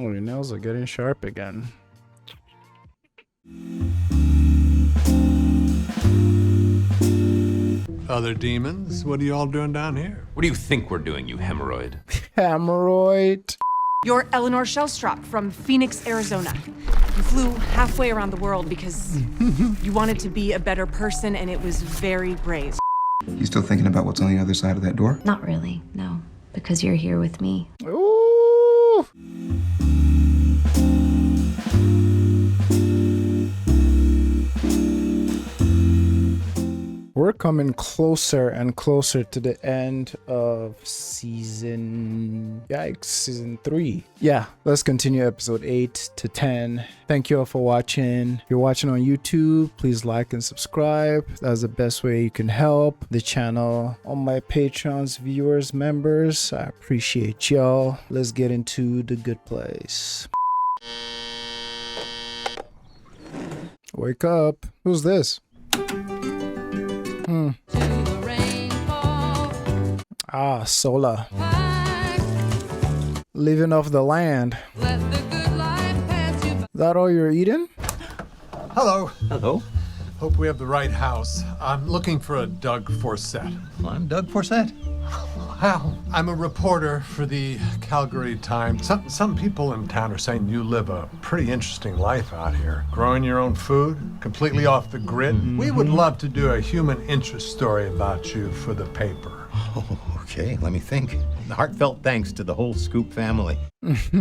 Oh, your nails are getting sharp again. Other demons? What are you all doing down here? What do you think we're doing, you hemorrhoid? Hemorrhoid. You're Eleanor Shellstrop from Phoenix, Arizona. You flew halfway around the world because you wanted to be a better person, and it was very brave. You still thinking about what's on the other side of that door? Not really, no. Because you're here with me. Ooh. We're coming closer and closer to the end of season 3. Yeah, let's continue episode 8 to 10. Thank you all for watching. If you're watching on YouTube, please like and subscribe. That's the best way you can help the channel. All my patrons, viewers, members, I appreciate y'all. Let's get into the good place. Wake up. Who's this? Ah, Sola. Living off the land. That all you're eating? Hello. Hello. Hope we have the right house. I'm looking for a Doug Forsett. Well, I'm Doug Forsett. Well, I'm a reporter for the Calgary Times. Some people in town are saying you live a pretty interesting life out here. Growing your own food, completely off the grid. We would love to do a human interest story about you for the paper. Oh, okay, let me think. Heartfelt thanks to the whole Scoop family.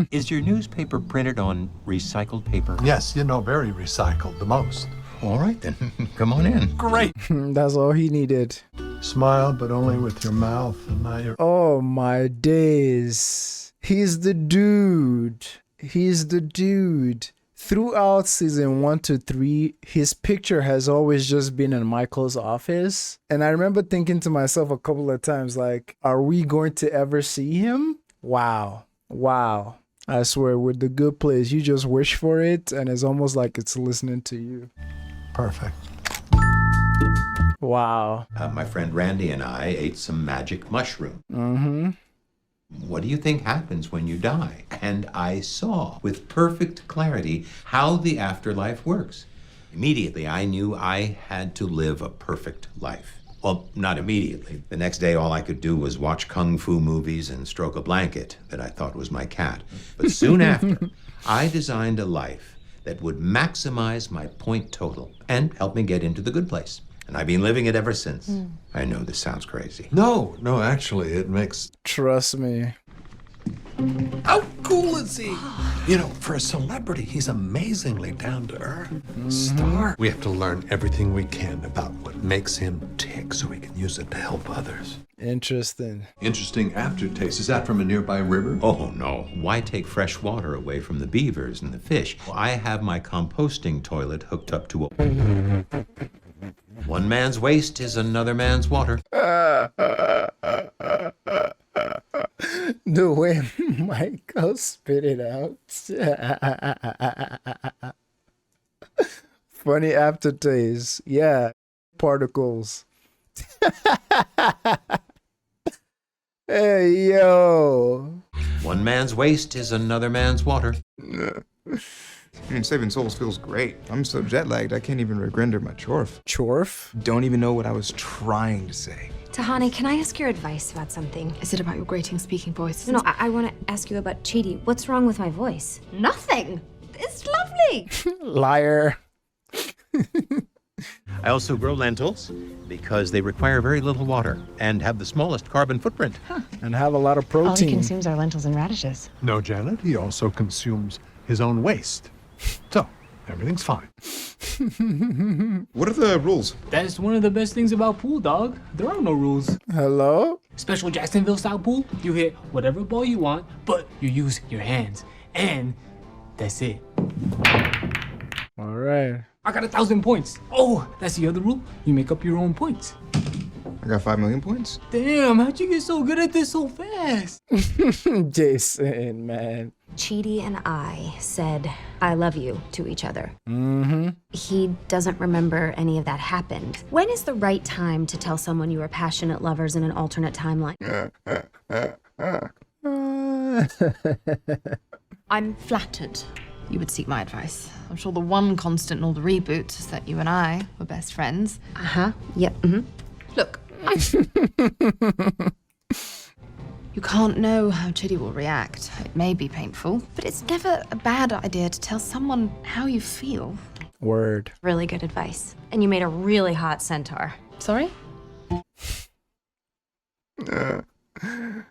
Is your newspaper printed on recycled paper? Yes, very recycled, the most. All right, then. Come on in. Great. That's all he needed. Smile, but only with your mouth and not your... Oh my days. He's the dude. He's the dude. Throughout season 1 to 3, his picture has always just been in Michael's office. And I remember thinking to myself a couple of times, like, are we going to ever see him? Wow. Wow. I swear, with the good place, you just wish for it, and it's almost like it's listening to you. Perfect. Wow. My friend Randy and I ate some magic mushroom. Mm-hmm. What do you think happens when you die? And I saw with perfect clarity how the afterlife works. Immediately, I knew I had to live a perfect life. Well, not immediately. The next day, all I could do was watch kung fu movies and stroke a blanket that I thought was my cat. But soon after, I designed a life that would maximize my point total and help me get into the good place. And I've been living it ever since. I know this sounds crazy. No, actually, it makes... Trust me. How cool is he? For a celebrity, he's amazingly down to earth. Star. We have to learn everything we can about what makes him tick so we can use it to help others. Interesting. Interesting aftertaste. Is that from a nearby river? Oh, no. Why take fresh water away from the beavers and the fish? I have my composting toilet hooked up to a... One man's waste is another man's water. The way Michael spit it out. Funny aftertaste. Yeah. Particles. Hey, yo. One man's waste is another man's water. Saving souls feels great. I'm so jet lagged, I can't even render my chorf. Chorf? Don't even know what I was trying to say. Tahani, can I ask your advice about something? Is it about your grating speaking voice? No, I want to ask you about Chidi. What's wrong with my voice? Nothing. It's lovely. Liar. I also grow lentils because they require very little water and have the smallest carbon footprint. And have a lot of All he protein. consumes are lentils and radishes. No, Janet, he also consumes his own waste. So, everything's fine. What are the rules? That's one of the best things about pool, dog. There are no rules. Hello? Special Jacksonville style pool, you hit whatever ball you want, but you use your hands. And that's it. All right. I got 1,000 points. Oh, that's the other rule. You make up your own points. I got 5 million points. Damn, how'd you get so good at this so fast? Jason, man. Chidi and I said, I love you to each other. Mm-hmm. He doesn't remember any of that happened. When is the right time to tell someone you are passionate lovers in an alternate timeline? I'm flattered you would seek my advice. I'm sure the one constant in all the reboots is that you and I were best friends. Uh-huh. Yep. Look. You can't know how Chitty will react. It may be painful, but it's never a bad idea to tell someone how you feel. Word. Really good advice. And you made a really hot centaur. Sorry?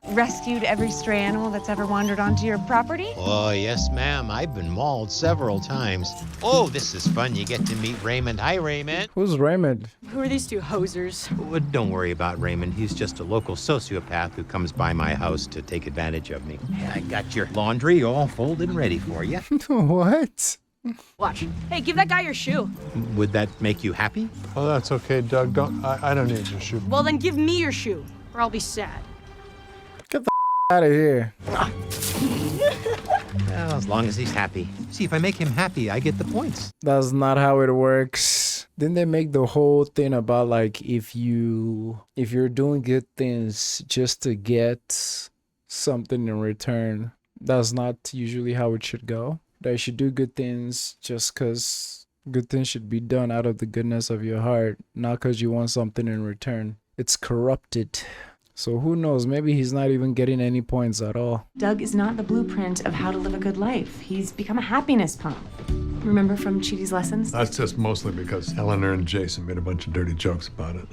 Rescued every stray animal that's ever wandered onto your property? Oh, yes, ma'am. I've been mauled several times. Oh, this is fun. You get to meet Raymond. Hi, Raymond. Who's Raymond? Who are these two hosers? Oh, don't worry about Raymond. He's just a local sociopath who comes by my house to take advantage of me. I got your laundry all folded and ready for you. What? Watch. Hey, give that guy your shoe. Would that make you happy? Oh, that's okay, Doug. I don't need your shoe. Well, then give me your shoe, or I'll be sad. Get the out of here. Well, as long as he's happy. See, if I make him happy, I get the points. That's not how it works. Didn't they make the whole thing about like if you're doing good things just to get something in return? That's not usually how it should go. That you should do good things just because good things should be done out of the goodness of your heart, not because you want something in return. It's corrupted. So who knows? Maybe he's not even getting any points at all. Doug is not the blueprint of how to live a good life. He's become a happiness pump. Remember from Chitty's lessons? That's just mostly because Eleanor and Jason made a bunch of dirty jokes about it.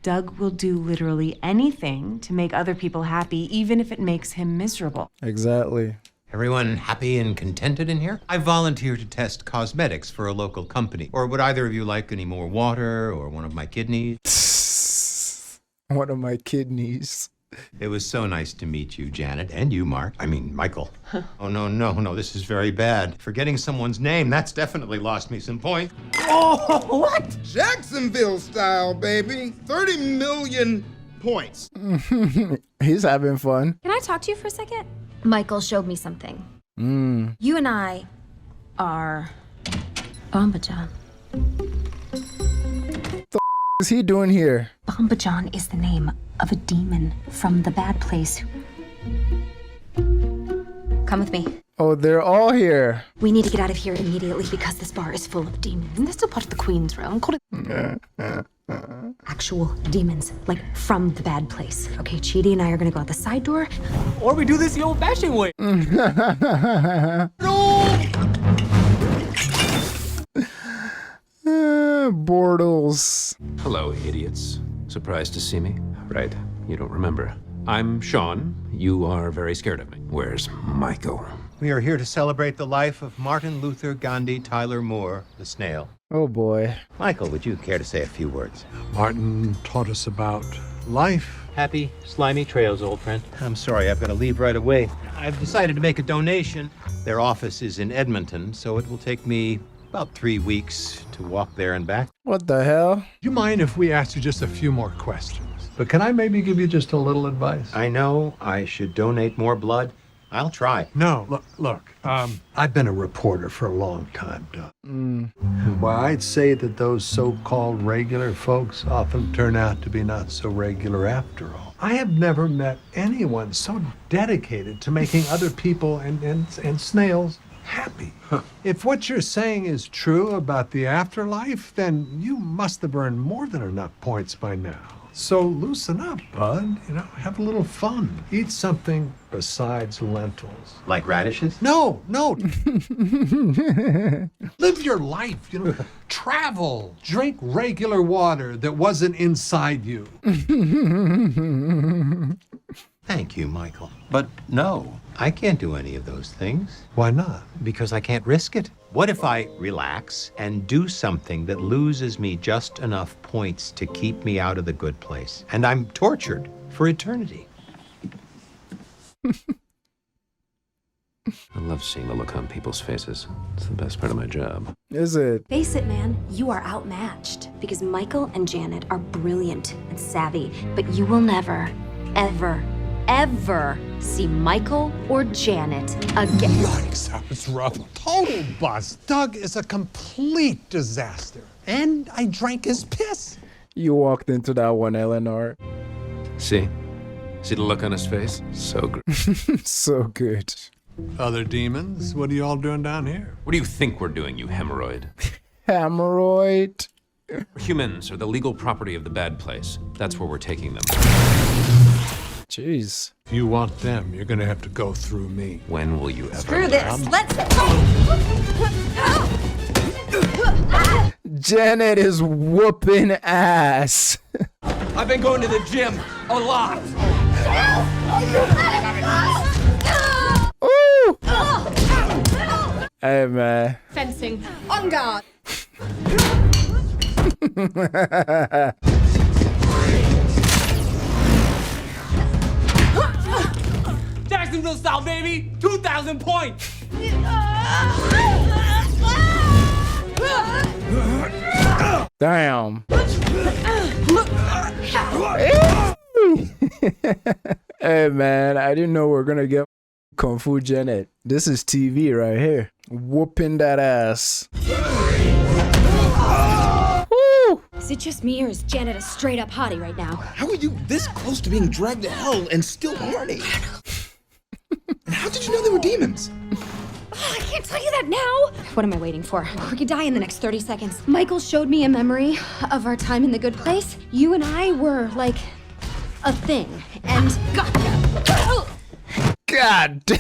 Doug will do literally anything to make other people happy, even if it makes him miserable. Exactly. Everyone happy and contented in here? I volunteer to test cosmetics for a local company. Or would either of you like any more water or one of my kidneys? One of my kidneys. It was so nice to meet you, Janet, and you, Mark. I mean, Michael. Oh, no, this is very bad. Forgetting someone's name, that's definitely lost me some points. Oh, what? Jacksonville style, baby. 30 million points. He's having fun. Can I talk to you for a second? Michael showed me something. Mm. You and I are Bombajan. What's he doing here? Bombajan is the name of a demon from the bad place. Come with me. Oh, they're all here. We need to get out of here immediately because this bar is full of demons. And this is still part of the Queen's realm. Call it actual demons, like from the bad place. Okay, Chidi and I are gonna go out the side door. Or we do this the old-fashioned way. Bortles. Hello, idiots. Surprised to see me? Right, you don't remember. I'm Sean. You are very scared of me. Where's Michael? We are here to celebrate the life of Martin Luther Gandhi Tyler Moore, the snail. Oh boy. Michael, would you care to say a few words? Martin taught us about life. Happy, slimy trails, old friend. I'm sorry, I've got to leave right away. I've decided to make a donation. Their office is in Edmonton, so it will take me about 3 weeks to walk there and back. What the hell? You mind if we ask you just a few more questions? But can I maybe give you just a little advice? I know I should donate more blood. I'll try. No, look. I've been a reporter for a long time, Doug. Well, I'd say that those so-called regular folks often turn out to be not so regular after all. I have never met anyone so dedicated to making other people and snails happy. If what you're saying is true about the afterlife, then you must have earned more than enough points by now. So loosen up, bud. Have a little fun. Eat something besides lentils. Like radishes? No. Live your life, Travel. Drink regular water that wasn't inside you. Thank you, Michael. But no, I can't do any of those things. Why not? Because I can't risk it. What if I relax and do something that loses me just enough points to keep me out of the good place? And I'm tortured for eternity. I love seeing the look on people's faces. It's the best part of my job. Is it? Face it, man, you are outmatched because Michael and Janet are brilliant and savvy, but you will never, ever see Michael or Janet again. Yikes, that was rough. Total bust. Doug is a complete disaster. And I drank his piss. You walked into that one, Eleanor. See? See the look on his face? So good. So good. Other demons? What are you all doing down here? What do you think we're doing, you hemorrhoid? Hemorrhoid. Humans are the legal property of the bad place. That's where we're taking them. Jeez. If you want them, you're gonna have to go through me. When will you ever Screw learn? this. Let's go. Janet is whooping ass. I've been going to the gym a lot. Ooh. Hey, man. Fencing. On guard. Jacksonville style, baby. 2,000 points. Damn. Hey, man, I didn't know we were gonna get Kung Fu Janet. This is TV right here. Whooping that ass. Woo! Is it just me or is Janet a straight up hottie right now? How are you this close to being dragged to hell and still horny? And how did you know they were demons? Oh, I can't tell you that now. What am I waiting for? We could die in the next 30 seconds. Michael showed me a memory of our time in the good place. You and I were like a thing. And God damn.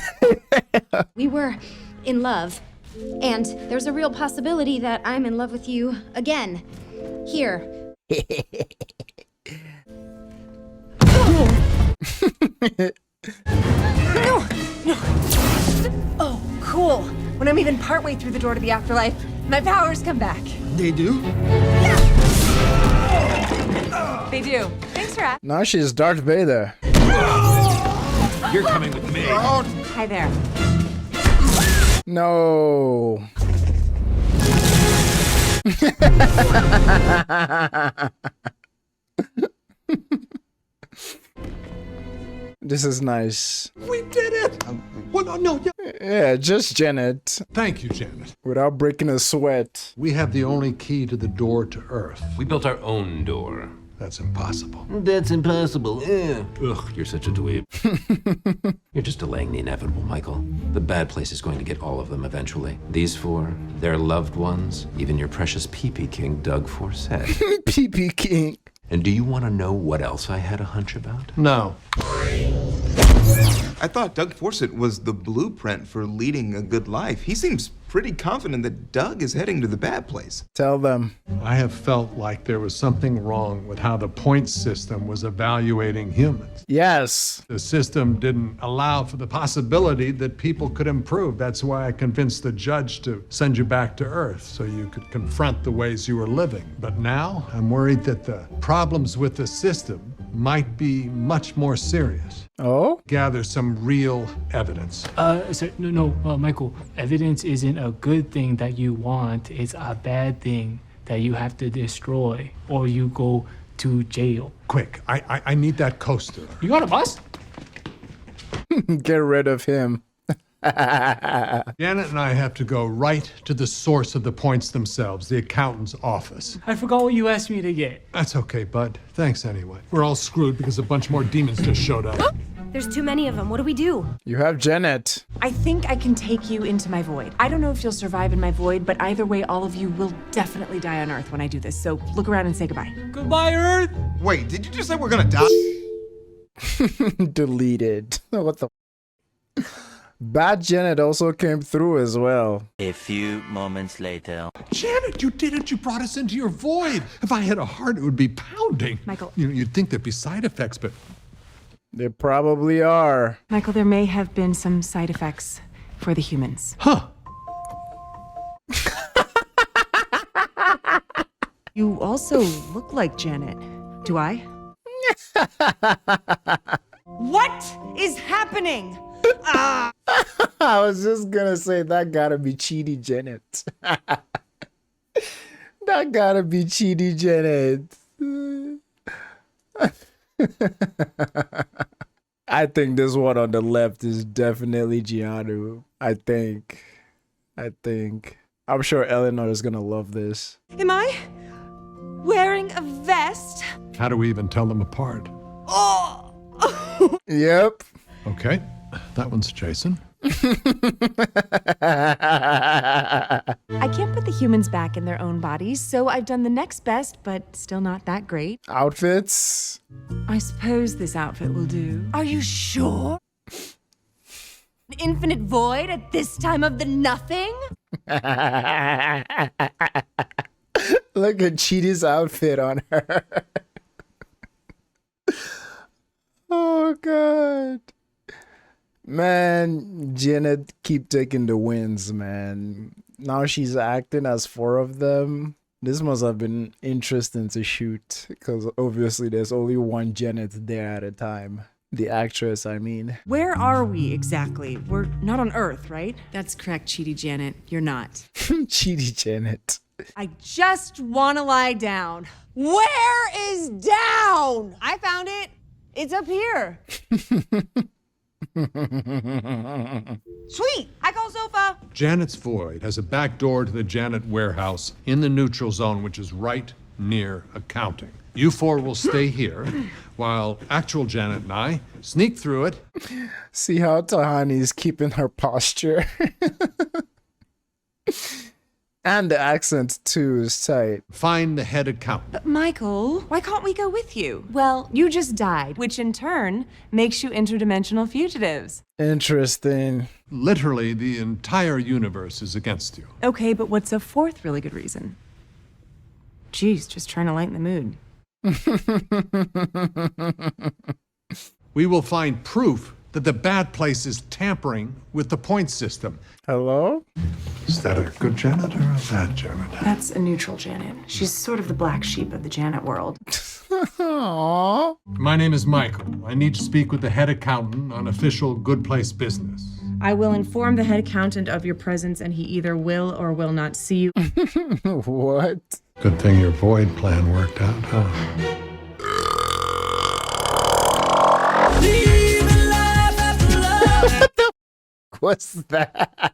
we were in love. And there's a real possibility that I'm in love with you again. Here. No! Oh, cool. When I'm even partway through the door to the afterlife, my powers come back. They do? They do. Thanks for asking. Now she's Darth Vader. You're coming with me. Hi there. No. This is nice. We did it! Well, no, yeah. Yeah, just Janet. Thank you, Janet. Without breaking a sweat. We have the only key to the door to Earth. We built our own door. That's impossible. That's impossible. Ugh, you're such a dweeb. You're just delaying the inevitable, Michael. The bad place is going to get all of them eventually. These four, their loved ones, even your precious pee-pee king, Doug Forsett. Pee-pee king. And do you want to know what else I had a hunch about? No. I thought Doug Forsett was the blueprint for leading a good life. He seems pretty confident that Doug is heading to the bad place. Tell them. I have felt like there was something wrong with how the point system was evaluating humans. Yes. The system didn't allow for the possibility that people could improve. That's why I convinced the judge to send you back to Earth so you could confront the ways you were living. But now I'm worried that the problems with the system might be much more serious. Oh? Gather some real evidence. Sir, no, Michael, evidence isn't a good thing that you want. It's a bad thing that you have to destroy or you go to jail. Quick, I need that coaster. You got a bus? Get rid of him. Janet and I have to go right to the source of the points themselves, the accountant's office. I forgot what you asked me to get. That's okay, bud. Thanks anyway. We're all screwed because a bunch more demons just showed up. There's too many of them. What do we do? You have Janet. I think I can take you into my void. I don't know if you'll survive in my void, but either way, all of you will definitely die on Earth when I do this. So look around and say goodbye. Goodbye, Earth! Wait, did you just say we're gonna die? Deleted. What the? Bad Janet also came through as well. A few moments later. Janet, you did it. You brought us into your void. If I had a heart, it would be pounding. Michael. You'd think there'd be side effects, but... They probably are. Michael, there may have been some side effects for the humans. Huh. You also look like Janet. Do I? What is happening? I was just gonna say that gotta be cheaty Janet. That gotta be cheaty Janet. I think this one on the left is definitely Giannu. I think. I'm sure Eleanor is gonna love this. Am I wearing a vest? How do we even tell them apart? Oh! Yep. Okay, that one's Jason. I can't put the humans back in their own bodies, so I've done the next best, but still not that great. Outfits. I suppose this outfit will do. Are you sure? An infinite void at this time of the nothing? Look at Chidi's outfit on her. Oh, God. Man, Janet keep taking the wins, man. Now she's acting as 4 of them. This must have been interesting to shoot, because obviously there's only one Janet there at a time. The actress, I mean. Where are we exactly? We're not on Earth, right? That's correct, Cheaty Janet. You're not. Cheaty Janet. I just want to lie down. Where is down? I found it. It's up here. Sweet! I call sofa! Janet's Void has a back door to the Janet warehouse in the neutral zone, which is right near accounting. You 4 will stay here, while actual Janet and I sneak through it. See how Tahani's keeping her posture. And the accent, too, is tight. Find the head accountant. But Michael, why can't we go with you? Well, you just died, which in turn makes you interdimensional fugitives. Interesting. Literally, the entire universe is against you. Okay, but what's a 4th really good reason? Geez, just trying to lighten the mood. We will find proof that the bad place is tampering with the point system. Hello? Is that a good Janet or a bad Janet? That's a neutral Janet. She's sort of the black sheep of the Janet world. Aww. My name is Michael. I need to speak with the head accountant on official good place business. I will inform the head accountant of your presence, and he either will or will not see you. What? Good thing your void plan worked out, huh? What the what's that?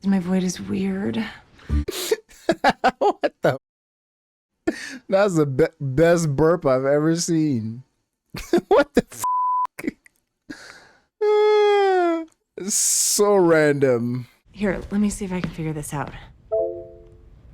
My void is weird. What the? That's the best burp I've ever seen. What the so random. Here, let me see if I can figure this out.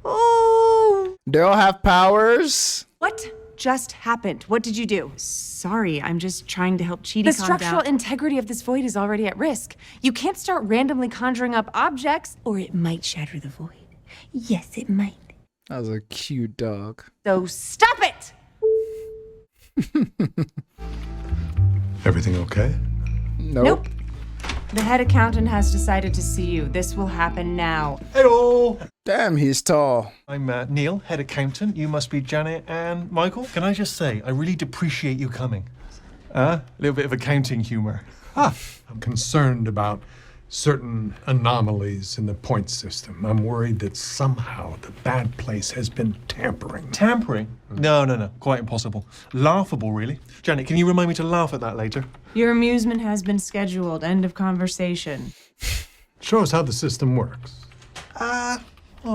Oh! They all have powers? What just happened? What did you do? Sorry, I'm just trying to help Cheaty calm down. The structural integrity of this void is already at risk. You can't start randomly conjuring up objects, or it might shatter the void. Yes, it might. That was a cute dog. So stop it! Everything okay? Nope. The head accountant has decided to see you. This will happen now. Hello! Damn, he's tall. I'm Neil, head accountant. You must be Janet and Michael. Can I just say, I really appreciate you coming. A little bit of accounting humor. I'm concerned about certain anomalies in the point system. I'm worried that somehow the bad place has been tampering. Tampering? No. Quite impossible. Laughable, really. Janet, can you remind me to laugh at that later? Your amusement has been scheduled. End of conversation. Show us how the system works. I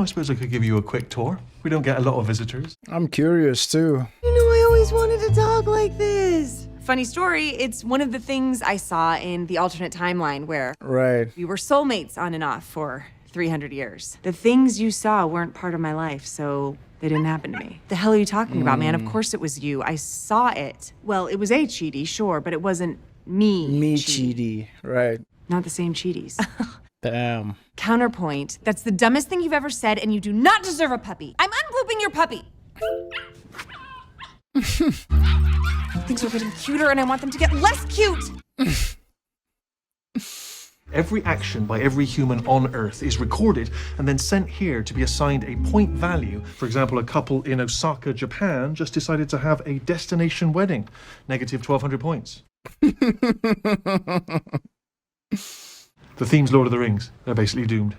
suppose I could give you a quick tour. We don't get a lot of visitors. I'm curious, too. You know, I always wanted to talk like this. Funny story, it's one of the things I saw in the alternate timeline where we were soulmates on and off for 300 years. The things you saw weren't part of my life, so they didn't happen to me. The hell are you talking about, man? Of course it was you. I saw it. Well, it was a Cheaty, sure, but it wasn't me Cheaty, right. Not the same Cheaties. Damn. Counterpoint, that's the dumbest thing you've ever said, and you do not deserve a puppy. I'm unpooping your puppy. Things are getting cuter, and I want them to get less cute. Every action by every human on Earth is recorded and then sent here to be assigned a point value. For example, a couple in Osaka, Japan just decided to have a destination wedding. Negative 1,200 points. The theme's Lord of the Rings. They're basically doomed.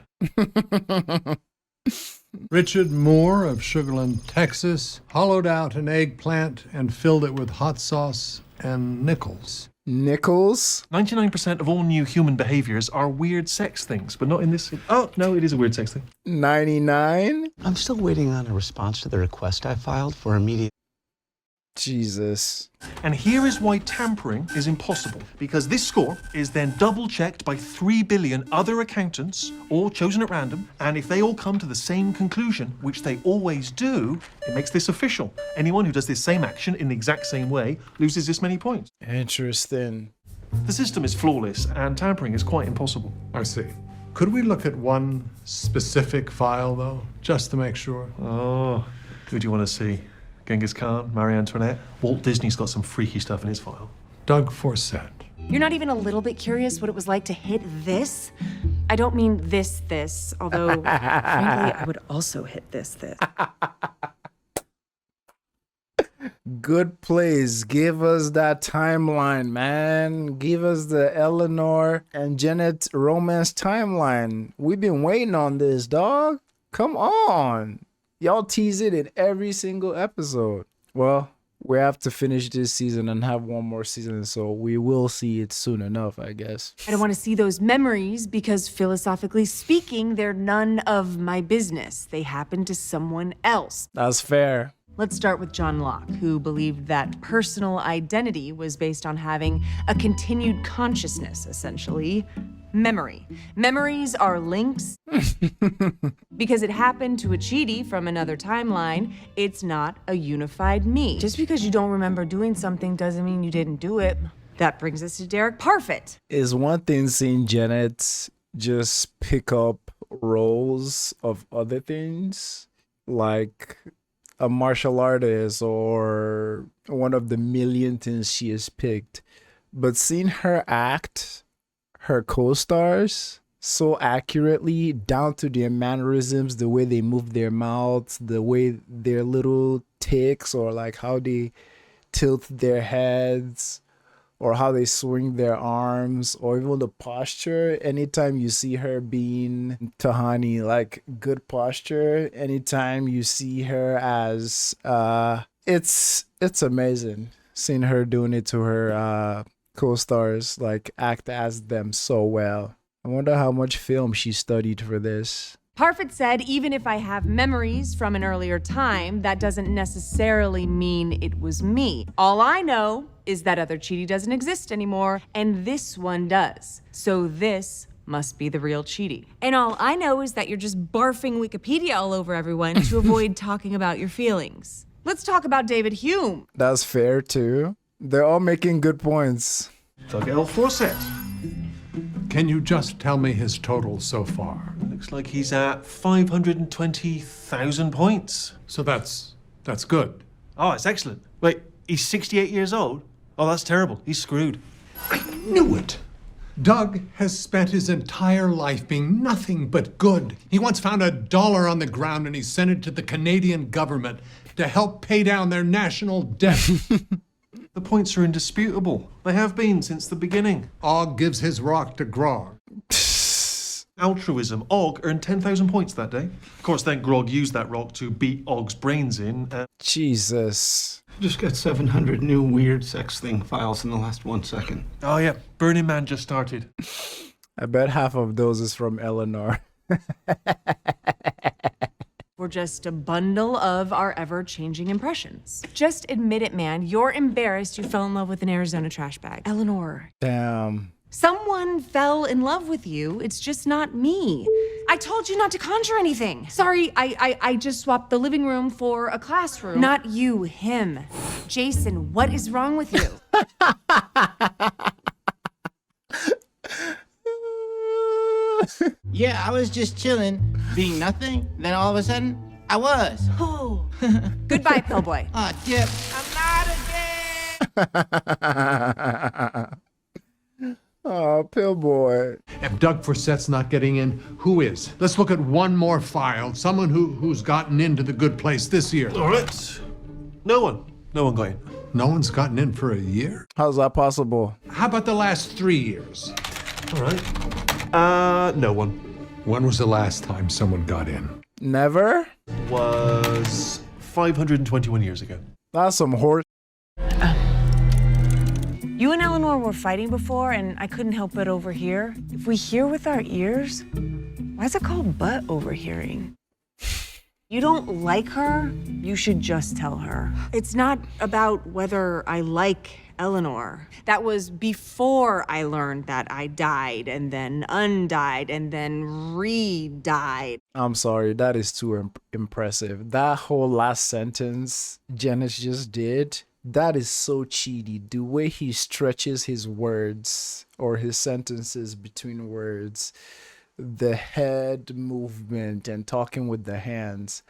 Richard Moore of Sugarland, Texas, hollowed out an eggplant and filled it with hot sauce and nickels. Nickels? 99% of all new human behaviors are weird sex things, but not in this. Oh, no, it is a weird sex thing. 99? I'm still waiting on a response to the request I filed for immediate Jesus. And here is why tampering is impossible. Because this score is then double-checked by 3 billion other accountants, all chosen at random, and if they all come to the same conclusion, which they always do, it makes this official. Anyone who does this same action in the exact same way loses this many points. Interesting. The system is flawless, and tampering is quite impossible. I see. Could we look at one specific file, though, just to make sure? Oh, who do you want to see? Genghis Khan, Marie Antoinette? Walt Disney's got some freaky stuff in his file. Doug Forsett. You're not even a little bit curious what it was like to hit this? I don't mean this, although, frankly, I would also hit this. Good plays. Give us that timeline, man. Give us the Eleanor and Janet romance timeline. We've been waiting on this, dog. Come on. Y'all tease it in every single episode. Well, we have to finish this season and have one more season, so we will see it soon enough, I guess. I don't want to see those memories because, philosophically speaking, they're none of my business. They happen to someone else. That's fair. Let's start with John Locke, who believed that personal identity was based on having a continued consciousness, essentially. Memory. Memories are links. Because it happened to a Chidi from another timeline, it's not a unified me. Just because you don't remember doing something doesn't mean you didn't do it. That brings us to Derek Parfit. Is one thing seeing Janet just pick up roles of other things, like a martial artist or one of the million things she has picked, but seeing her act her co-stars so accurately, down to their mannerisms, the way they move their mouths, the way their little ticks, or like how they tilt their heads, or how they swing their arms, or even the posture. Anytime you see her being Tahani, like good posture, anytime you see her as it's amazing seeing her doing it to her co-stars, like act as them so well. I wonder how much film she studied for this. Parfit said, even if I have memories from an earlier time, that doesn't necessarily mean it was me. All I know is that other Chidi doesn't exist anymore, and this one does. So this must be the real Chidi. And all I know is that you're just barfing Wikipedia all over everyone to avoid talking about your feelings. Let's talk about David Hume. That's fair too. They're all making good points. Doug L. Forsett. Can you just tell me his total so far? Looks like he's at 520,000 points. So that's good. Oh, it's excellent. Wait, he's 68 years old? Oh, that's terrible. He's screwed. I knew it. Doug has spent his entire life being nothing but good. He once found $1 on the ground and he sent it to the Canadian government to help pay down their national debt. The points are indisputable. They have been since the beginning. Og gives his rock to Grog. Altruism. Og earned 10,000 points that day. Of course, then Grog used that rock to beat Og's brains in. Jesus. Just got 700 new weird sex thing files in the last 1 second. Oh yeah, Burning Man just started. I bet half of those is from Eleanor. We're just a bundle of our ever-changing impressions. Just admit it, man. You're embarrassed you fell in love with an Arizona trash bag. Eleanor. Damn. Someone fell in love with you. It's just not me. I told you not to conjure anything. Sorry, I just swapped the living room for a classroom. Not you, him. Jason, what is wrong with you? Yeah, I was just chilling, being nothing. Then all of a sudden, I was. Oh. Goodbye, Pillboy. Aw, Dip. I'm not again. Oh, Pillboy. If Doug Forsett's not getting in, who is? Let's look at one more file. Someone who's gotten into the good place this year. All right. No one got in. No one's gotten in for a year? How's that possible? How about the last 3 years? All right. No one. When was the last time someone got in? Never? Was 521 years ago. That's some horse. You and Eleanor were fighting before, and I couldn't help but overhear. If we hear with our ears, why is it called butt overhearing? You don't like her, you should just tell her. It's not about whether I like Eleanor. That was before I learned that I died and then undied and then re-died. I'm sorry, that is too impressive. That whole last sentence Janice just did, that is so cheaty. The way he stretches his words or his sentences between words, the head movement and talking with the hands.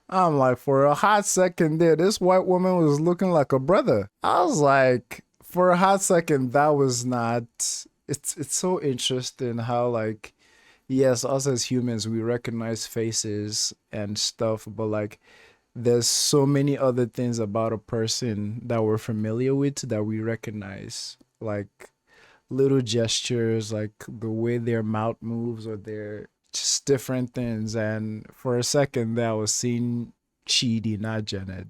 I'm like, for a hot second there, this white woman was looking like a brother. I was like, for a hot second, that was not... It's so interesting how, like, yes, us as humans, we recognize faces and stuff, but, like, there's so many other things about a person that we're familiar with that we recognize. Like, little gestures, like the way their mouth moves or their just different things. And for a second there, I was seeing Chidi, not Janet.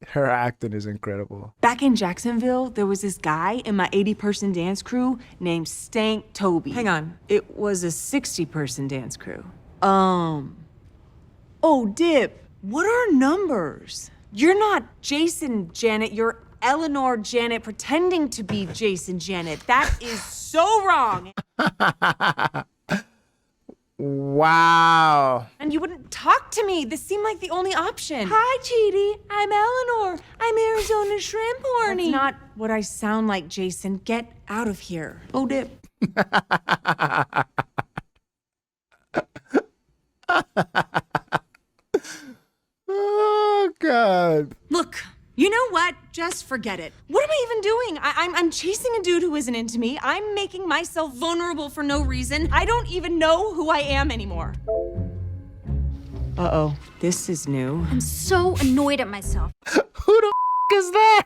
Her acting is incredible. Back in Jacksonville, there was this guy in my 80-person dance crew named Stank Toby. Hang on, it was a 60-person dance crew. Oh, Dip, what are numbers? You're not Jason Janet, you're Eleanor Janet pretending to be Jason Janet. That is so wrong. Wow. And you wouldn't talk to me. This seemed like the only option. Hi, Chidi. I'm Eleanor. I'm Arizona Shrimp Horny. That's not what I sound like, Jason. Get out of here. Oh, Dip. Oh, God. Look, you know what? Just forget it. What am I even doing? I'm chasing a dude who isn't into me. I'm making myself vulnerable for no reason. I don't even know who I am anymore. Uh-oh, this is new. I'm so annoyed at myself. Who the is that?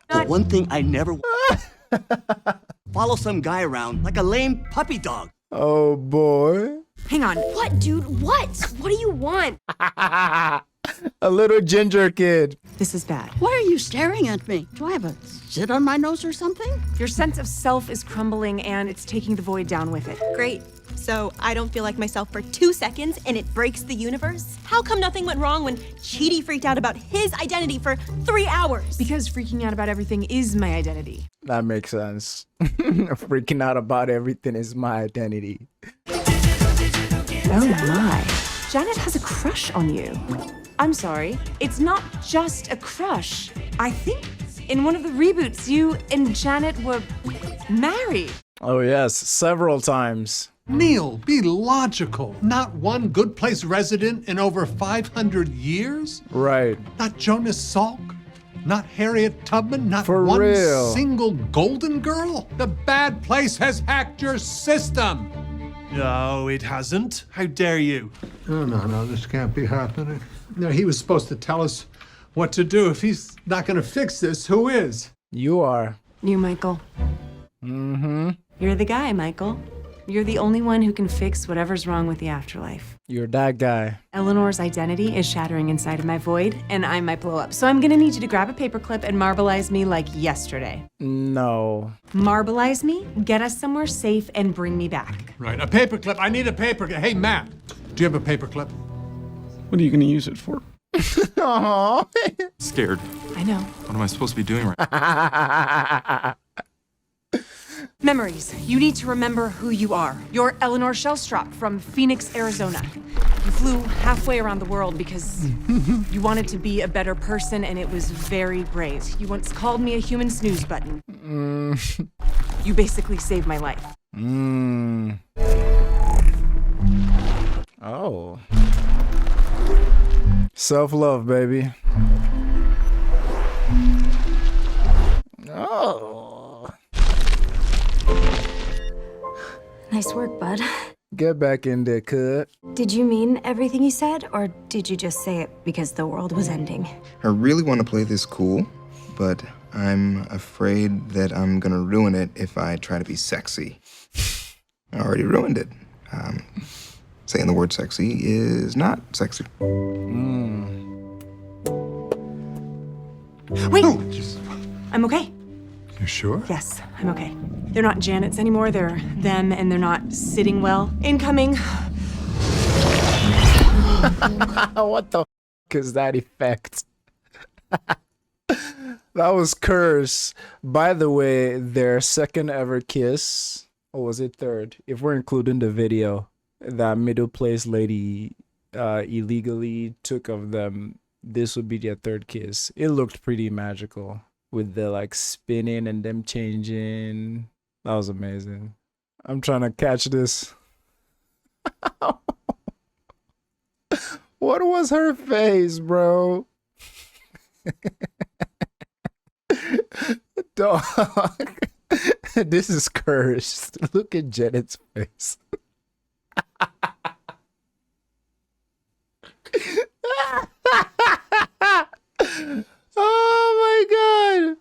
The one thing I never follow some guy around like a lame puppy dog. Oh, boy. Hang on. What, dude? What? What do you want? A little ginger kid. This is bad. Why are you staring at me? Do I have a zit on my nose or something? Your sense of self is crumbling and it's taking the void down with it. Great. So I don't feel like myself for 2 seconds and it breaks the universe? How come nothing went wrong when Chidi freaked out about his identity for 3 hours? Because freaking out about everything is my identity. That makes sense. Freaking out about everything is my identity. Oh my. Janet has a crush on you. I'm sorry, it's not just a crush. I think in one of the reboots, you and Janet were married. Oh yes, several times. Neil, be logical. Not one Good Place resident in over 500 years? Right. Not Jonas Salk? Not Harriet Tubman? Not For one real. single golden girl? The bad place has hacked your system. No, it hasn't. How dare you? No, this can't be happening. No, he was supposed to tell us what to do. If he's not going to fix this, who is? You are. You, Michael. Mm-hmm. You're the guy, Michael. You're the only one who can fix whatever's wrong with the afterlife. You're that guy. Eleanor's identity is shattering inside of my void, and I might blow up. So I'm gonna need you to grab a paperclip and marbleize me like yesterday. No. Marbleize me, get us somewhere safe, and bring me back. Right, a paperclip. I need a paperclip. Hey, Matt, do you have a paperclip? What are you going to use it for? Aww. Scared. I know. What am I supposed to be doing right Memories. You need to remember who you are. You're Eleanor Shellstrop from Phoenix, Arizona. You flew halfway around the world because you wanted to be a better person, and it was very brave. You once called me a human snooze button. You basically saved my life. Oh. Self-love, baby. Oh. Nice work, bud. Get back in there, cut. Did you mean everything you said, or did you just say it because the world was ending? I really want to play this cool, but I'm afraid that I'm gonna ruin it if I try to be sexy. I already ruined it. Saying the word sexy is not sexy. Wait! I'm okay. You sure? Yes, I'm okay. They're not Janets anymore, they're them, and they're not sitting well. Incoming. What the f is that effect? That was Curse. By the way, their second ever kiss, or was it third? If we're including the video that middle place lady illegally took of them, this would be their third kiss. It looked pretty magical with the like spinning and them changing. That was amazing. I'm trying to catch this. What was her face, bro? Dog. This is cursed. Look at Janet's face. Oh my god.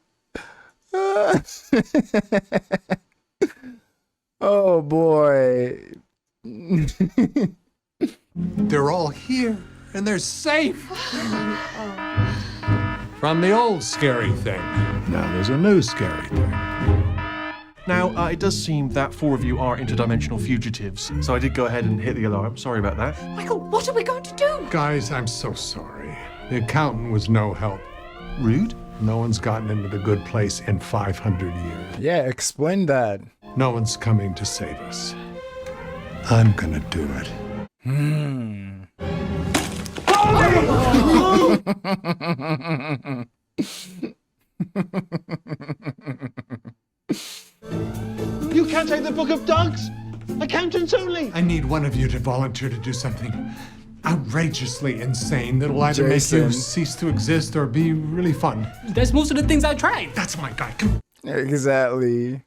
Oh boy. They're all here, and they're safe. From the old scary thing. Now there's a new scary thing. Now, it does seem that 4 of you are interdimensional fugitives, so I did go ahead and hit the alarm. Sorry about that. Michael, what are we going to do? Guys, I'm so sorry. The accountant was no help. Rude? No one's gotten into the good place in 500 years. Yeah, explain that. No one's coming to save us. I'm gonna do it. You can't take the book of dogs? Accountants only! I need one of you to volunteer to do something outrageously insane that'll either make you Jason. cease to exist or be really fun. That's most of the things I tried. That's my guy. Come on. Exactly.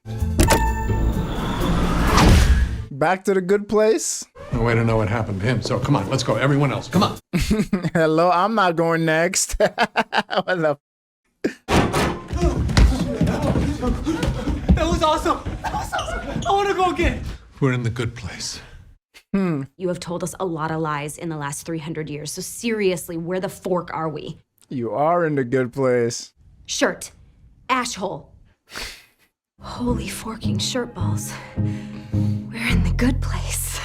Back to the good place. No way to know what happened to him, so come on, let's go. Everyone else, come on. Hello, I'm not going next. What the That was awesome. That was awesome. I want to go again. We're in the good place. You have told us a lot of lies in the last 300 years, so seriously, where the fork are we? You are in the good place. Shirt. Ashhole. Holy forking shirt balls. We're in the good place.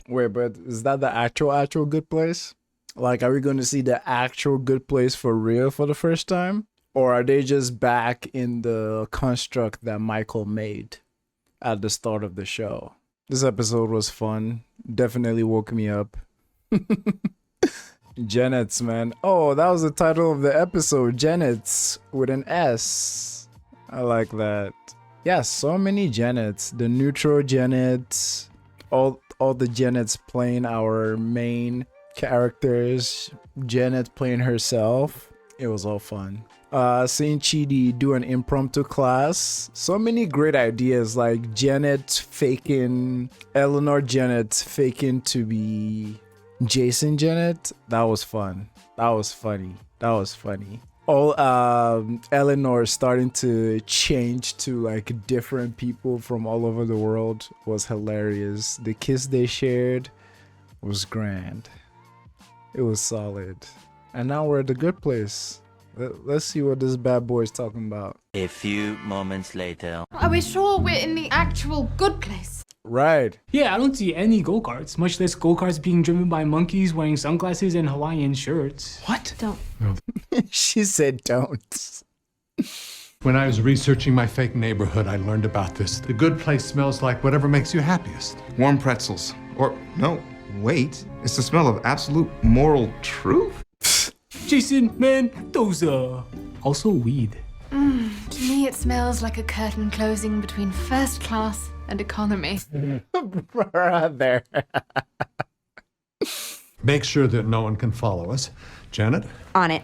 Wait, but is that the actual good place? Like, are we going to see the actual good place for real for the first time? Or are they just back in the construct that Michael made at the start of the show? This episode was fun. Definitely woke me up. JANETS, man. Oh, that was the title of the episode. JANETS with an S. I like that. Yeah, so many JANETS. The neutral JANETS. All the JANETS playing our main characters. Janet playing herself. It was all fun. Seeing Chidi do an impromptu class. So many great ideas, like Janet faking, Eleanor Janet faking to be Jason Janet. That was fun. That was funny. That was funny. All Eleanor starting to change to like different people from all over the world was hilarious. The kiss they shared was grand. It was solid. And now we're at the good place. Let's see what this bad boy is talking about. A few moments later. Are we sure we're in the actual good place? Right. Yeah, I don't see any go-karts, much less go-karts being driven by monkeys wearing sunglasses and Hawaiian shirts. What? Don't. She said don't. When I was researching my fake neighborhood, I learned about this. The good place smells like whatever makes you happiest. Warm pretzels. Or, no, wait. It's the smell of absolute moral truth? Jason, man, those also weed. To me, it smells like a curtain closing between first class and economy. Brother. Make sure that no one can follow us. Janet? On it.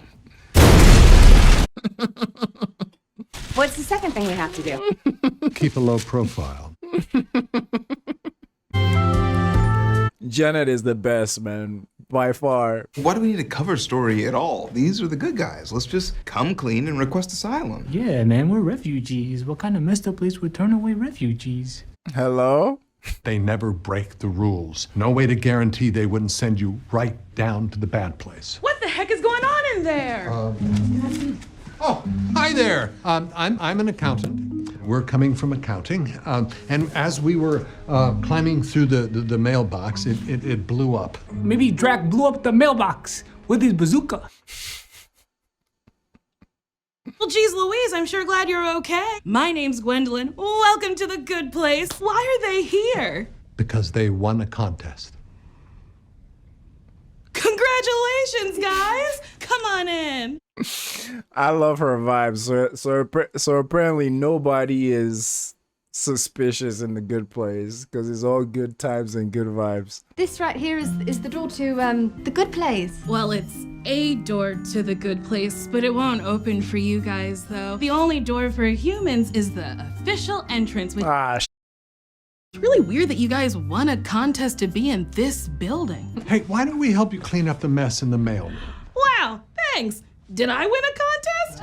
What's the second thing we have to do? Keep a low profile. Janet is the best, man. By far. Why do we need a cover story at all? These are the good guys. Let's just come clean and request asylum. Yeah, man, we're refugees. What kind of messed up place would turn away refugees? Hello? They never break the rules. No way to guarantee they wouldn't send you right down to the bad place. What the heck is going on in there? Oh, hi there. I'm an accountant. We're coming from accounting, and as we were climbing through the mailbox, it blew up. Maybe Drac blew up the mailbox with his bazooka. Well, geez Louise, I'm sure glad you're okay. My name's Gwendolyn. Welcome to the good place. Why are they here? Because they won a contest. Congratulations, guys! Come on in. I love her vibes. So apparently nobody is suspicious in the good place because it's all good times and good vibes. This right here is the door to the good place. Well, it's a door to the good place, but it won't open for you guys, though. The only door for humans is the official entrance. It's really weird that you guys won a contest to be in this building. Hey, why don't we help you clean up the mess in the mail? Wow, thanks. Did I win a contest?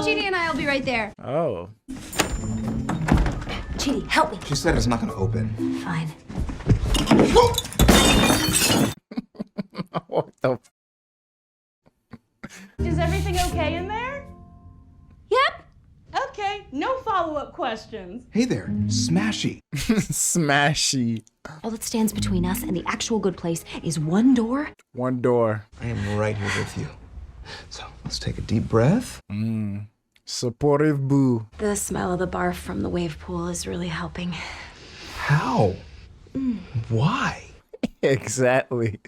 Chidi and I will be right there. Oh. Chidi, help me. She said it's not gonna open. Fine. What the Is everything okay in there? Yep. Okay, no follow-up questions. Hey there, Smashy. Smashy. All that stands between us and the actual good place is one door. One door. I am right here with you. So let's take a deep breath. Supportive boo. The smell of the barf from the wave pool is really helping. How? Why? Exactly.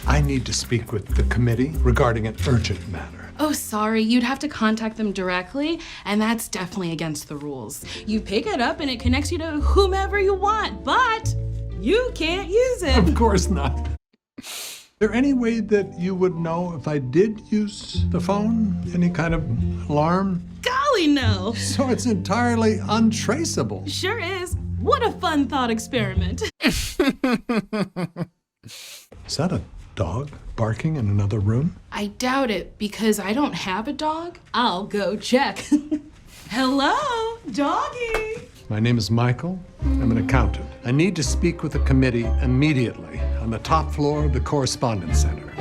I need to speak with the committee regarding an urgent matter. Oh, sorry, you'd have to contact them directly, and that's definitely against the rules. You pick it up and it connects you to whomever you want, but you can't use it. Of course not. Is there any way that you would know if I did use the phone? Any kind of alarm? Golly, no. So it's entirely untraceable. Sure is. What a fun thought experiment. Is that a dog barking in another room? I doubt it, because I don't have a dog. I'll go check. Hello, doggy. My name is Michael. I'm an accountant. I need to speak with the committee immediately on the top floor of the correspondence center.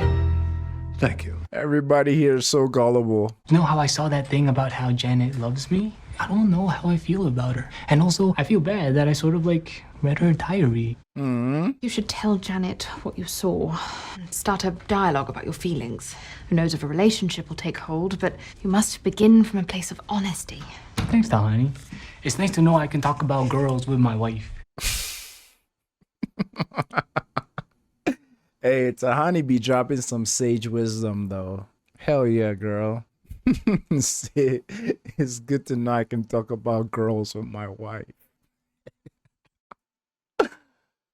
Thank you. Everybody here is so gullible. You know how I saw that thing about how Janet loves me? I don't know how I feel about her. And also, I feel bad that I sort of like read her diary. You should tell Janet what you saw and start a dialogue about your feelings. Who knows if a relationship will take hold, but you must begin from a place of honesty. Thanks, honey. It's nice to know I can talk about girls with my wife. Hey, it's a honeybee dropping some sage wisdom, though. Hell yeah, girl. It's good to know I can talk about girls with my wife.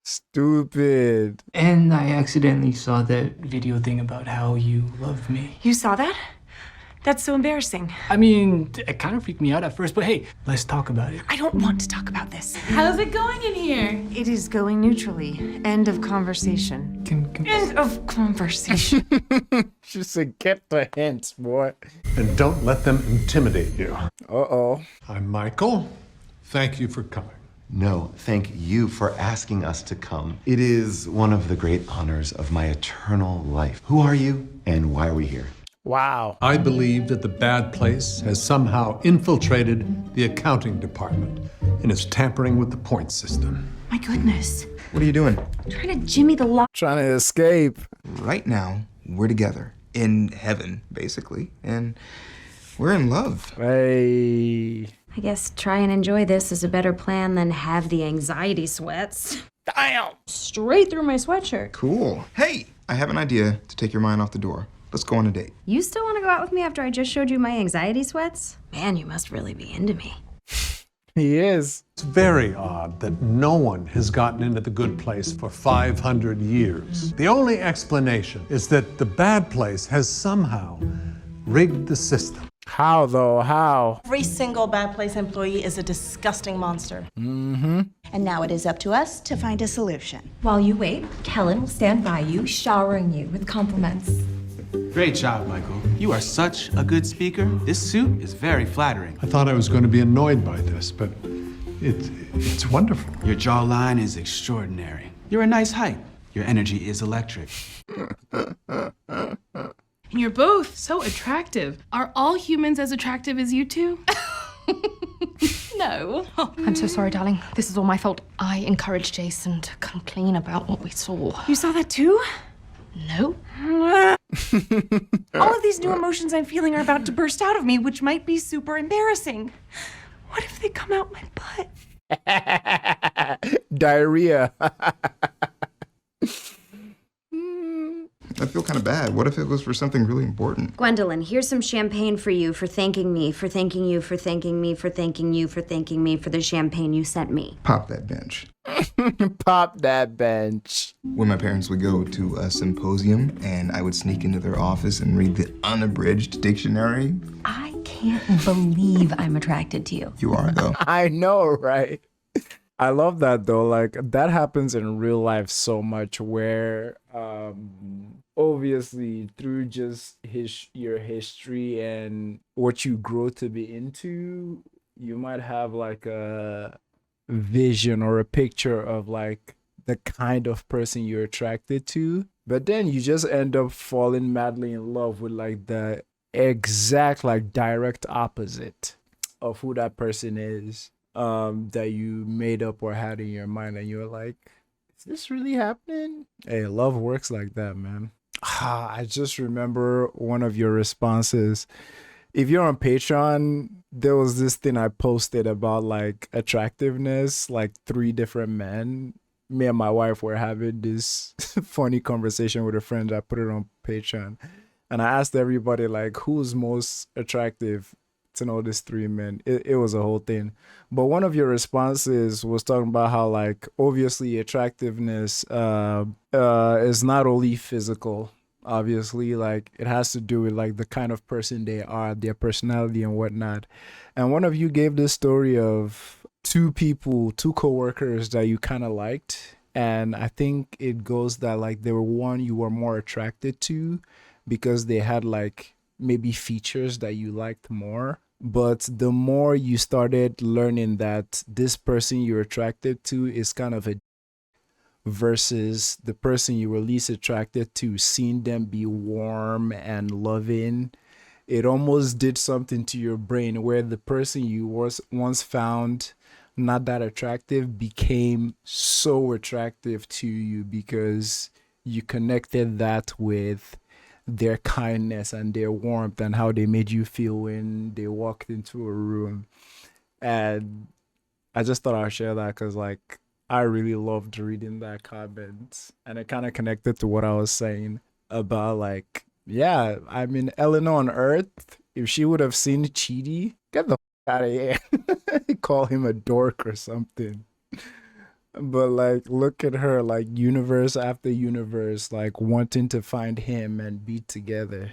Stupid. And I accidentally saw that video thing about how you love me. You saw that? That's so embarrassing. I mean, it kind of freaked me out at first, but hey, let's talk about it. I don't want to talk about this. How's it going in here? It is going neutrally. End of conversation. End of conversation. She said, get the hints, boy. And don't let them intimidate you. Uh-oh. I'm Michael. Thank you for coming. No, thank you for asking us to come. It is one of the great honors of my eternal life. Who are you, and why are we here? Wow. I believe that the bad place has somehow infiltrated the accounting department and is tampering with the point system. My goodness. What are you doing? Trying to jimmy the lock. Trying to escape. Right now, we're together. In heaven, basically. And we're in love. Hey. I guess try and enjoy this is a better plan than have the anxiety sweats. Damn. Straight through my sweatshirt. Cool. Hey, I have an idea to take your mind off the door. Let's go on a date. You still want to go out with me after I just showed you my anxiety sweats? Man, you must really be into me. He is. It's very odd that no one has gotten into the good place for 500 years. The only explanation is that the bad place has somehow rigged the system. How, though? How? Every single Bad Place employee is a disgusting monster. Mm-hmm. And now it is up to us to find a solution. While you wait, Kellen will stand by you, showering you with compliments. Great job, Michael. You are such a good speaker. This suit is very flattering. I thought I was going to be annoyed by this, but it's wonderful. Your jawline is extraordinary. You're a nice height. Your energy is electric. And you're both so attractive. Are all humans as attractive as you two? No. Oh, I'm so sorry, darling. This is all my fault. I encouraged Jason to come clean about what we saw. You saw that too? No. All of these new emotions I'm feeling are about to burst out of me, which might be super embarrassing. What if they come out my butt? Diarrhea. I feel kind of bad. What if it was for something really important? Gwendolyn, here's some champagne for you for thanking me, for thanking you, for thanking me, for thanking you, for thanking me for the champagne you sent me. Pop that bench. Pop that bench. When my parents would go to a symposium and I would sneak into their office and read the unabridged dictionary. I can't believe I'm attracted to you. You are, though. I know, right? I love that though. Like that happens in real life so much where obviously through just your history and what you grow to be into, you might have like a vision or a picture of like the kind of person you're attracted to, but then you just end up falling madly in love with like the exact like direct opposite of who that person is that you made up or had in your mind, and you're like, is this really happening? Hey, love works like that, man. I just remember one of your responses. If you're on Patreon, there was this thing I posted about like attractiveness, like 3 different men. Me and my wife were having this funny conversation with a friend. I put it on Patreon, and I asked everybody like, who's most attractive to know these 3 men. It was a whole thing. But one of your responses was talking about how like obviously attractiveness is not only physical. Obviously, like it has to do with like the kind of person they are, their personality and whatnot. And one of you gave this story of 2 coworkers that you kind of liked, and I think it goes that like they were one you were more attracted to because they had like maybe features that you liked more. But the more you started learning that this person you're attracted to is kind of a versus the person you were least attracted to, seeing them be warm and loving, it almost did something to your brain where the person you once found not that attractive became so attractive to you because you connected that with their kindness and their warmth and how they made you feel when they walked into a room. And I just thought I'd share that because like I really loved reading that comment, and it kind of connected to what I was saying about like, yeah, I mean, Eleanor on Earth, if she would have seen Chidi, get the out of here. Call him a dork or something. But like, look at her, like universe after universe, like wanting to find him and be together.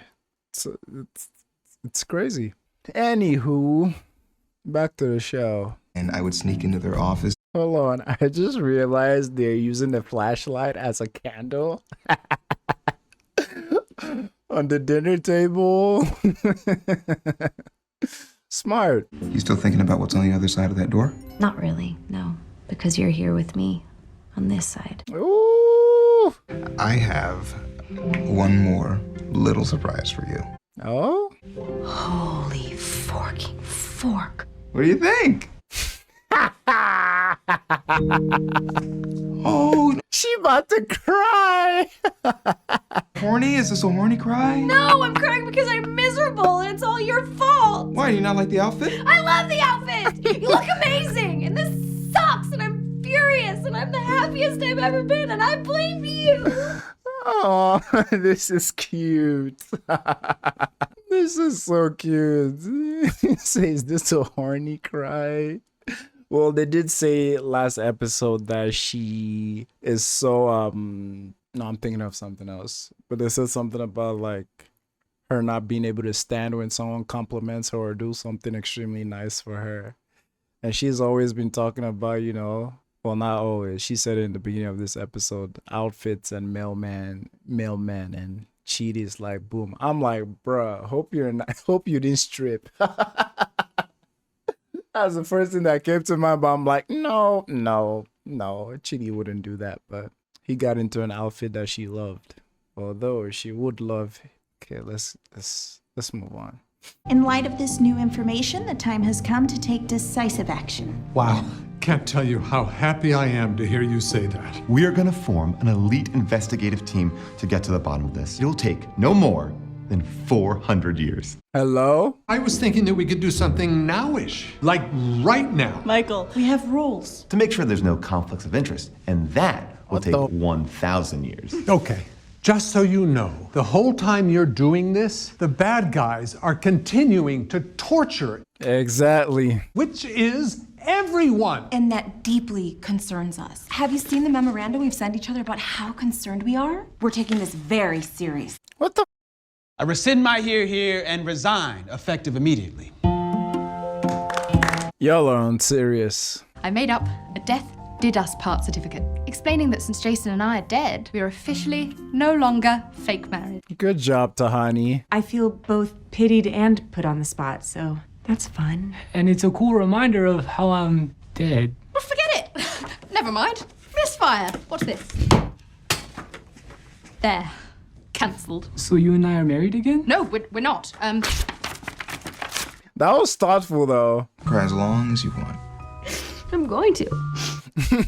So it's crazy. Anywho, back to the show. And I would sneak into their office. Hold on, I just realized they're using the flashlight as a candle on the dinner table. Smart. You still thinking about what's on the other side of that door? Not really, no. Because you're here with me on this side. Ooh. I have one more little surprise for you. Oh? Holy forking fork. What do you think? Oh, she about to cry. Horny? Is this a horny cry? No, I'm crying because I'm miserable and it's all your fault. Why, do you not like the outfit? I love the outfit. You look amazing and this sucks and I'm furious and I'm the happiest I've ever been and I blame you. Oh, this is cute. This is so cute. It says this a horny cry. Well, they did say last episode that she is so no, I'm thinking of something else. But they said something about like her not being able to stand when someone compliments her or do something extremely nice for her. And she's always been talking about, you know, well, not always. She said it in the beginning of this episode, outfits and mailman, and Chidi's like, boom. I'm like, bruh, hope you didn't strip. That's the first thing that came to mind, but I'm like, no, Chidi wouldn't do that. But he got into an outfit that she loved. Although she would love Okay, let's move on. In light of this new information, the time has come to take decisive action. Wow. Can't tell you how happy I am to hear you say that. We are going to form an elite investigative team to get to the bottom of this. It'll take no more than 400 years. Hello? I was thinking that we could do something nowish, like right now. Michael, we have rules. To make sure there's no conflicts of interest, and that will take 1,000 years. Okay. Just so you know, the whole time you're doing this, the bad guys are continuing to torture. Exactly. Which is everyone. And that deeply concerns us. Have you seen the memorandum we've sent each other about how concerned we are? We're taking this very serious. What the? I rescind my here, and resign, effective immediately. Y'all are unserious. I made up a death did us part certificate, explaining that since Jason and I are dead, we are officially no longer fake married. Good job, Tahani. I feel both pitied and put on the spot, so that's fun. And it's a cool reminder of how I'm dead. Well, forget it. Never mind. Misfire. Watch this. There. Cancelled. So you and I are married again? No, we're not. That was thoughtful, though. Cry as long as you want. I'm going to.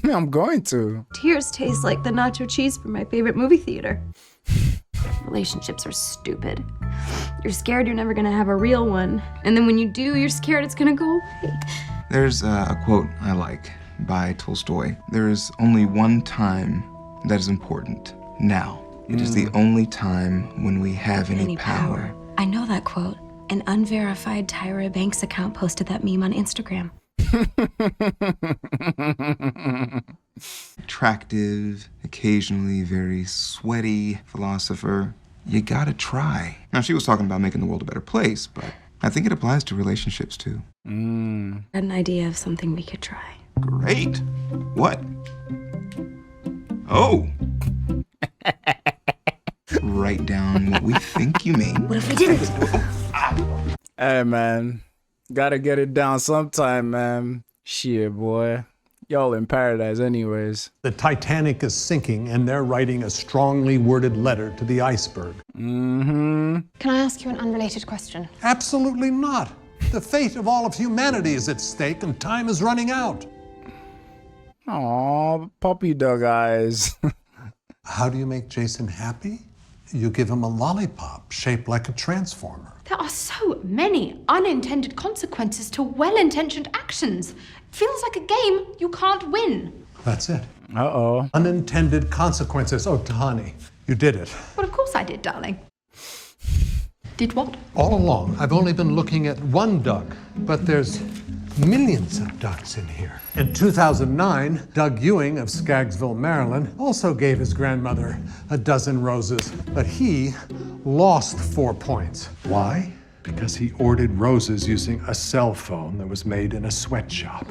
I'm going to. Tears taste like the nacho cheese from my favorite movie theater. Relationships are stupid. You're scared you're never gonna have a real one. And then when you do, you're scared it's gonna go away. There's a quote I like by Tolstoy. There is only one time that is important. Now. It is the only time when we have any power. I know that quote. An unverified Tyra Banks account posted that meme on Instagram. Attractive, occasionally very sweaty philosopher. You gotta try. Now, she was talking about making the world a better place, but I think it applies to relationships too. Got an idea of something we could try. Great. What? Oh. Write down what we think you mean. What if we didn't? Hey, man. Gotta get it down sometime, man. Shit, boy. Y'all in paradise anyways. The Titanic is sinking, and they're writing a strongly worded letter to the iceberg. Can I ask you an unrelated question? Absolutely not. The fate of all of humanity is at stake, and time is running out. Aw, puppy dog eyes. How do you make Jason happy? You give him a lollipop shaped like a transformer. There are so many unintended consequences to well-intentioned actions. It feels like a game you can't win. That's it. Uh-oh. Unintended consequences. Oh, Tahani, you did it. Well, of course I did, darling. Did what? All along, I've only been looking at one Doug, but there's millions of Dougs in here. In 2009, Doug Ewing of Skaggsville, Maryland, also gave his grandmother a dozen roses, but he lost 4 points. Why? Because he ordered roses using a cell phone that was made in a sweatshop.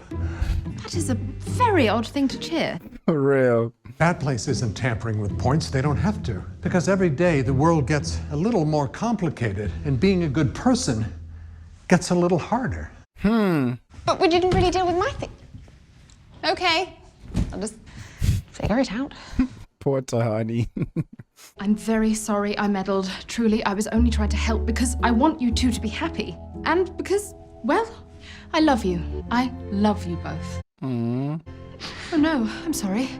That is a very odd thing to cheer. For real. That place isn't tampering with points. They don't have to. Because every day the world gets a little more complicated, and being a good person gets a little harder. But we didn't really deal with my thing. Okay, I'll just figure it out. Poor Tahani. I'm very sorry I meddled. Truly, I was only trying to help because I want you two to be happy. And because, well, I love you. I love you both. Oh no, I'm sorry.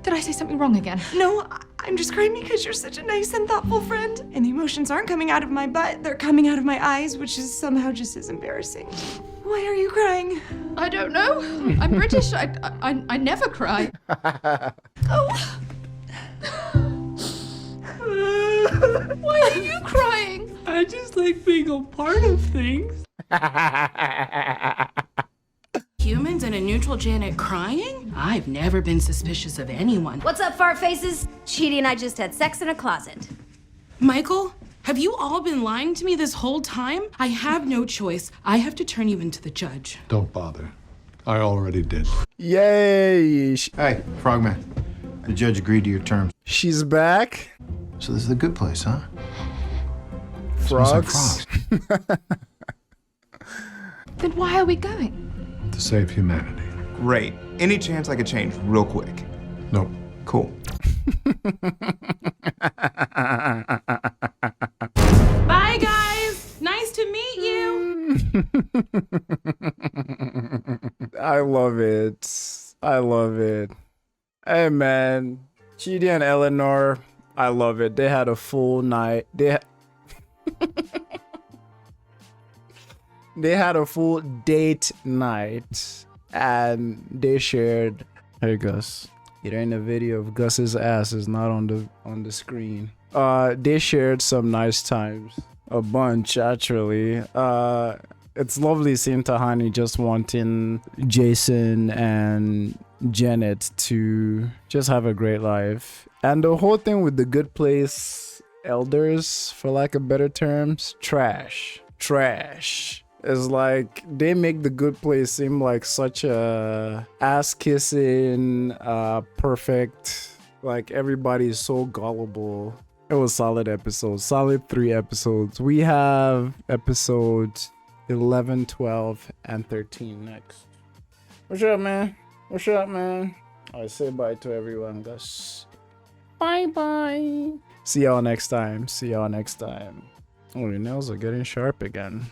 Did I say something wrong again? No, I'm just crying because you're such a nice and thoughtful friend. And the emotions aren't coming out of my butt, they're coming out of my eyes, which is somehow just as embarrassing. Why are you crying? I don't know. I'm British. I never cry. Oh. Why are you crying? I just like being a part of things. Humans and a neutral Janet crying? I've never been suspicious of anyone. What's up, fart faces? Cheaty and I just had sex in a closet. Michael, have you all been lying to me this whole time? I have no choice. I have to turn you into the judge. Don't bother. I already did. Yay! Hey, Frogman. The judge agreed to your terms. She's back. So this is a good place, huh? Frogs. Then why are we going? To save humanity. Great. Any chance I could change real quick? Nope. Cool. love it. I love it. Hey man, Chidi and Eleanor, I love it. They had a full night. They had a full date night, and they shared. Hey Gus, it ain't a video of Gus's ass is not on the screen. They shared some nice times, a bunch actually. It's lovely seeing Tahani just wanting Jason and Janet to just have a great life. And the whole thing with the Good Place elders, for lack of better terms, trash. It's like they make the Good Place seem like such a ass-kissing, perfect, like everybody is so gullible. It was solid episodes, solid 3 episodes. We have episodes 11, 12, and 13 next. What's up, man? What's up, man? I say bye to everyone, Gus. Bye. See y'all next time. Oh, your nails are getting sharp again.